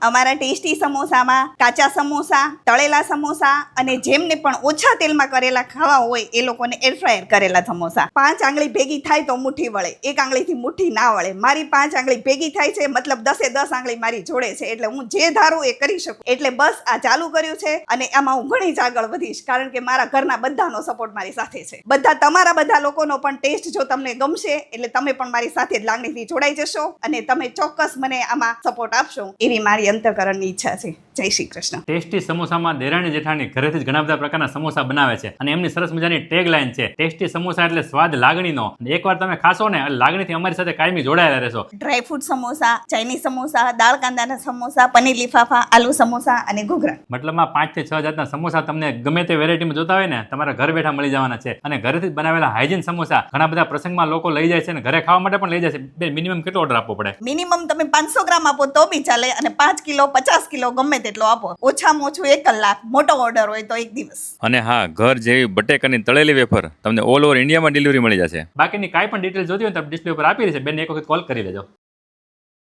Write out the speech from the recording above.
અમારા ટેસ્ટી સમોસામાં કાચા સમોસા, તળેલા સમોસા અને જેમને પણ ઓછા તેલમાં કરેલા ખાવા હોય એ લોકોને એર ફ્રાયર કરેલા સમોસા. 5 આંગળી ભેગી થાય તો મુઠ્ઠી વળે, 1 આંગળીથી મુઠ્ઠી ના વળે. મારી 5 આંગળી ભેગી થાય છે મતલબ 10 આંગળી મારી જોડે છે, એટલે હું જે ધારું એ કરી શકું. એટલે બસ આ ચાલુ કર્યું છે અને આમાં હું ઘણી જ આગળ વધીશ, કારણ કે મારા ઘરના બધાનો સપોર્ટ મારી સાથે છે. તમારા બધા લોકોનો પણ ટેસ્ટ જો તમને ગમશે એટલે તમે પણ મારી સાથે જ લાગણીથી જોડાઈ જશો અને તમે ચોક્કસ મને આમાં સપોર્ટ આપશો એવી મારી અંતઃકરણની ઈચ્છા છે. જય શ્રી કૃષ્ણ. ટેસ્ટી સમોસામાં દેરાણી જેઠાણી ઘરેથી જ ઘણા બધા પ્રકારના સમોસા બનાવે છે અને એમની સરસ મજાની ટેગ લાઈન છે, ટેસ્ટી સમોસા એટલે સ્વાદ લાગણીનો. એકવાર તમે ખાશો ને એટલે લાગણીથી અમારી સાથે કાયમી જોડાયેલા રહેશો. ડ્રાયફ્રૂટ સમોસા, ચાઇનીઝ સમોસા, દાળ કાંદાના સમોસા, પનીર લીફાફા, આલુ સમોસા અને ઘૂઘરા. મતલબમાં 5 થી 6 જાતના સમોસા તમને ગમે તે વેરાયટીમાં જોતા હોય ને તમારા ઘર બેઠા મળી જવાના છે. અને ઘરેથી જ બનાવેલા હાઇજીન સમોસા ઘણા બધા પ્રસંગમાં લોકો લઈ જાય છે અને ઘરે ખાવા માટે પણ લઈ જાય છે. મિનિમમ કેટલો ઓર્ડર આપવો પડે? મિનિમમ તમે 500 ગ્રામ આપો તો બી ચાલે અને 5 કિલો 50 કિલો ગમે તેટલો આપો. ઓછામાં ઓછું 1 કલાક, મોટો ઓર્ડર હોય તો 1 દિવસ. અને હા, ઘર જેવી બટેકાની તળેલી વેફર તમને ઓલ ઓવર ઇન્ડિયામાં ડિલિવરી મળી જશે. બાકીની કાંઈ પણ ડિટેલ જોતી હોય તો ડિસ્પ્લે ઉપર આપી રહેશે. બેન એક વખત કોલ કરી લેજો.